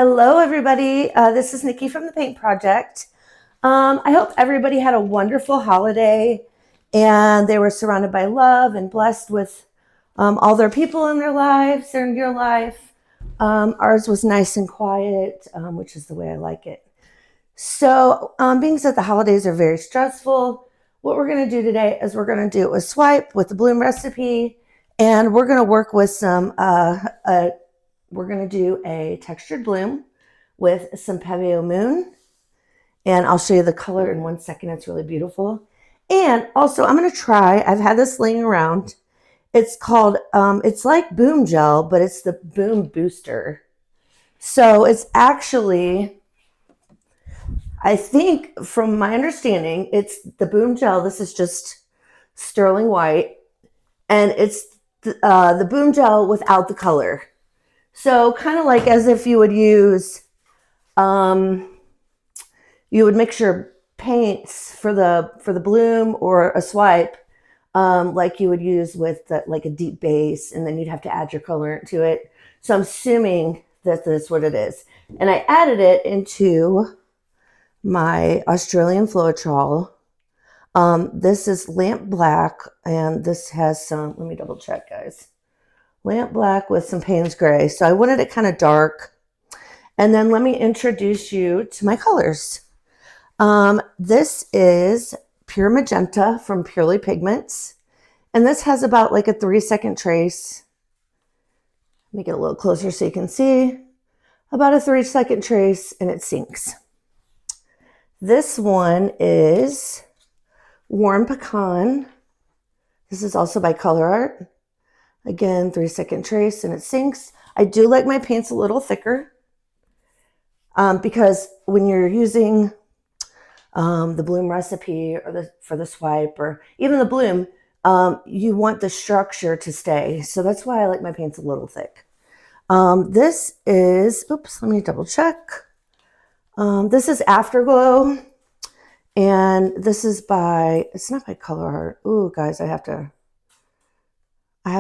Hello, everybody. This is Nikki from the Paint Project. I hope everybody had a wonderful holiday and they were surrounded by love and blessed with all their people in their lives or in your life. Ours was nice and quiet, which is the way I like it. So, being said the holidays are very stressful, what we're going to do today is we're going to do a swipe with the bloom recipe, and we're going to work with we're going to do a textured bloom with some Pebeo Moon. And I'll show you the color in 1 second. It's really beautiful. And also I'm going to try, I've had this laying around. It's called, it's like Boom Gel, but it's the Boom Booster. So it's actually, I think from my understanding, it's the Boom Gel. This is just sterling white. And it's the Boom Gel without the color. So kind of like as if you would use, you would mix your paints for the bloom or a swipe, like you would use with like a deep base, and then you'd have to add your colorant to it. So I'm assuming that that's what it is. And I added it into my Australian Floetrol. This is lamp black, and this has some, let me double check, guys. Lamp black with some Payne's gray. So I wanted it kind of dark. And then let me introduce you to my colors. This is Pure Magenta from Purely Pigments. And this has about like a 3-second trace. Make it a little closer so you can see. About a 3-second trace, and it sinks. This one is Warm Pecan. This is also by Color Art. Again, 3-second trace, and it sinks. I do like my paints a little thicker because when you're using the bloom recipe or for the swipe or even the bloom, you want the structure to stay. So that's why I like my paints a little thick. This is, oops, let me double check. This is Afterglow, and this is by, it's not by Color Art. Ooh, guys, I have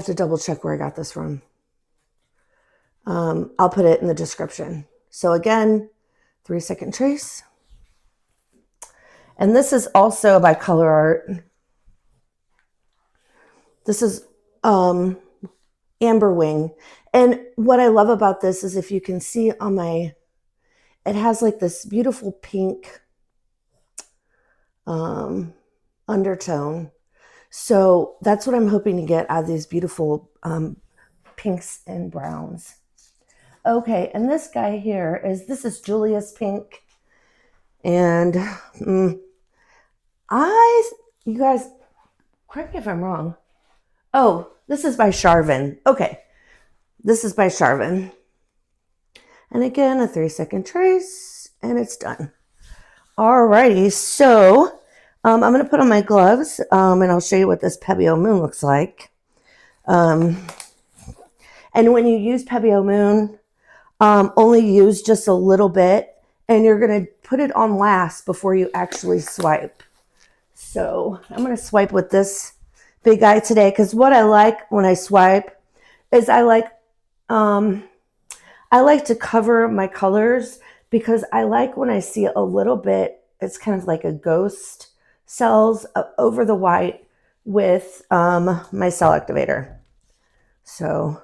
to double check where I got this from. I'll put it in the description. So again, 3-second trace. And this is also by Color Art. This is Amber Wing. And what I love about this is if you can see on my, it has like this beautiful pink undertone. So that's what I'm hoping to get out of these beautiful pinks and browns. Okay, and this guy here this is Julius Pink. And you guys, correct me if I'm wrong. Oh, this is by Sheridan. Okay, this is by Sheridan. And again, a 3-second trace, and it's done. Alrighty, so I'm going to put on my gloves, and I'll show you what this Pebeo Moon looks like. And when you use Pebeo Moon, only use just a little bit, and you're going to put it on last before you actually swipe. So I'm going to swipe with this big guy today, because what I like when I swipe is I like to cover my colors, because I like when I see a little bit, it's kind of like a ghost cells over the white with my cell activator. So,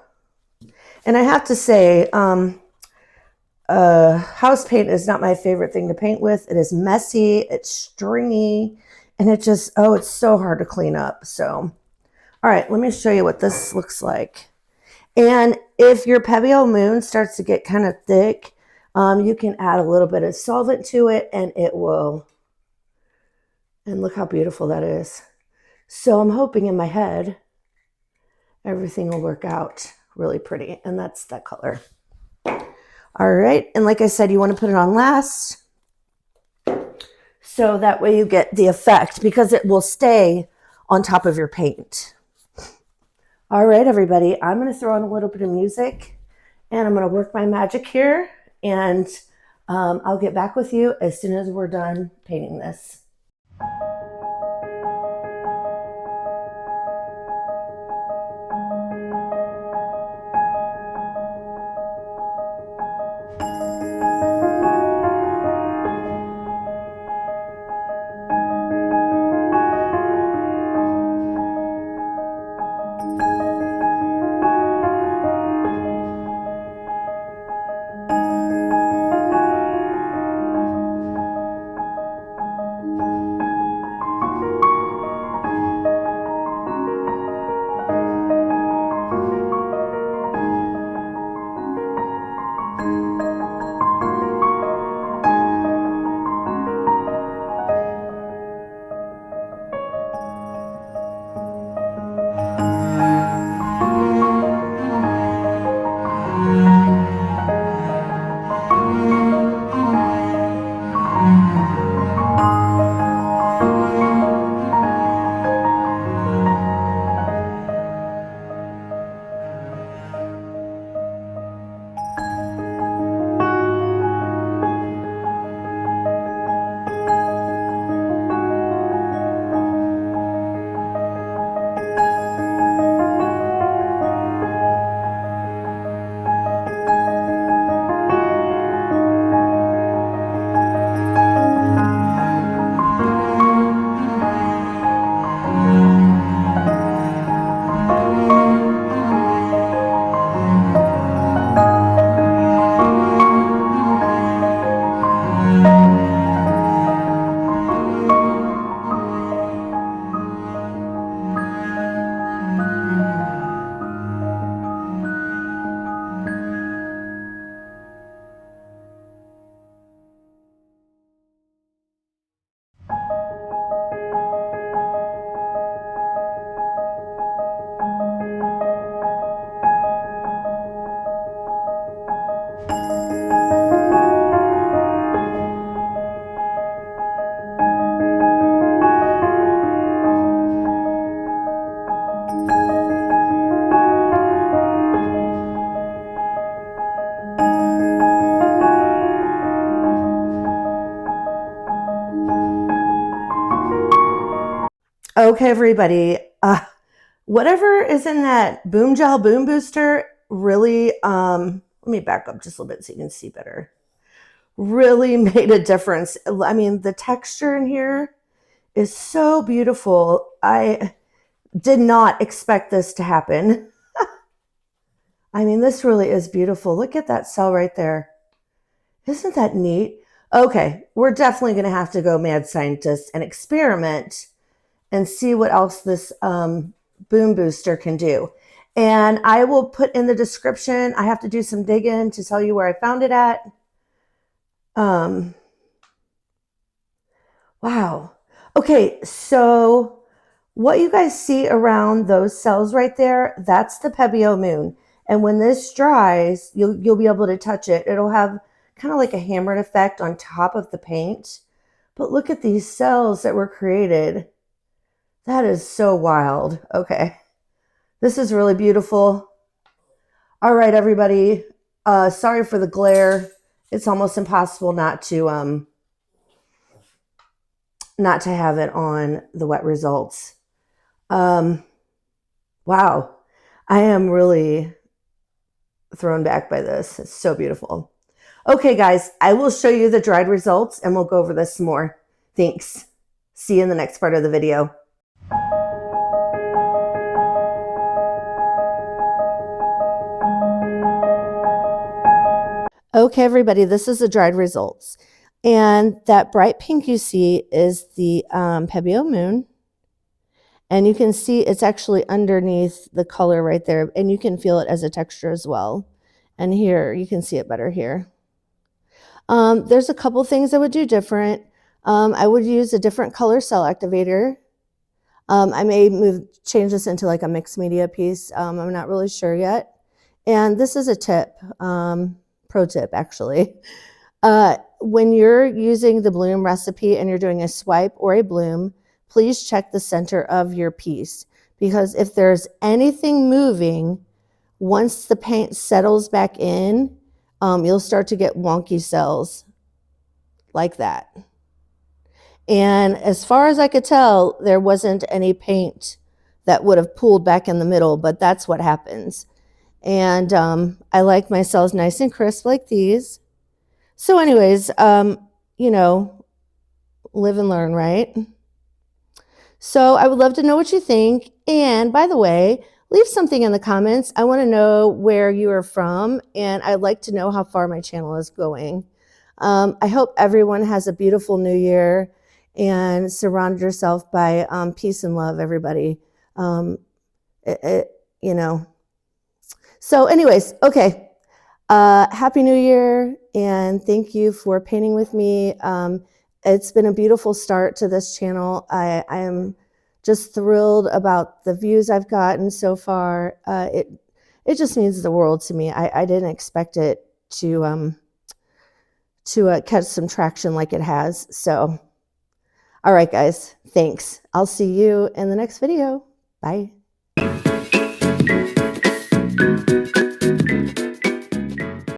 and I have to say, house paint is not my favorite thing to paint with. It is messy, it's stringy, and it just, oh, it's so hard to clean up. So, all right, let me show you what this looks like. And if your Pebeo Moon starts to get kind of thick, you can add a little bit of solvent to it, and it will, and look how beautiful that is. So I'm hoping in my head, everything will work out really pretty, and that's that color. All right, and like I said, you want to put it on last, so that way you get the effect, because it will stay on top of your paint. All right, everybody, I'm going to throw on a little bit of music, and I'm going to work my magic here, and I'll get back with you as soon as we're done painting this. Okay, everybody. Whatever is in that Boom Gel Boom Booster really, let me back up just a little bit so you can see better. Really made a difference. I mean, the texture in here is so beautiful. I did not expect this to happen. I mean, this really is beautiful. Look at that cell right there. Isn't that neat? Okay, we're definitely going to have to go mad scientist and experiment and see what else this boom booster can do. And I will put in the description. I have to do some digging to tell you where I found it at. Wow. Okay, so what you guys see around those cells right there, that's the Pebeo moon. And when this dries, you'll be able to touch it. It'll have kind of like a hammered effect on top of the paint. But look at these cells that were created. That is so wild. Okay. This is really beautiful. All right, everybody. Sorry for the glare. It's almost impossible not to have it on the wet results. Wow. I am really thrown back by this. It's so beautiful. Okay, guys, I will show you the dried results and we'll go over this some more. Thanks. See you in the next part of the video. Okay, everybody, this is the dried results. And that bright pink you see is the Pebeo moon. And you can see it's actually underneath the color right there. And you can feel it as a texture as well. And here, you can see it better here. There's a couple things I would do different. I would use a different color cell activator. I may change this into like a mixed media piece. I'm not really sure yet. And this is a tip, pro tip actually. When you're using the bloom recipe and you're doing a swipe or a bloom, please check the center of your piece, because if there's anything moving, once the paint settles back in, you'll start to get wonky cells like that. And as far as I could tell, there wasn't any paint that would have pooled back in the middle, but that's what happens. And I like my cells nice and crisp like these. So anyways, you know, live and learn, right? So I would love to know what you think. And by the way, leave something in the comments. I want to know where you are from, and I'd like to know how far my channel is going. I hope everyone has a beautiful new year, and surround yourself by peace and love, everybody. You know. So anyways, okay. Happy New Year, and thank you for painting with me. It's been a beautiful start to this channel. I am just thrilled about the views I've gotten so far. It just means the world to me. I didn't expect it to catch some traction like it has. So, all right, guys, thanks. I'll see you in the next video. Bye.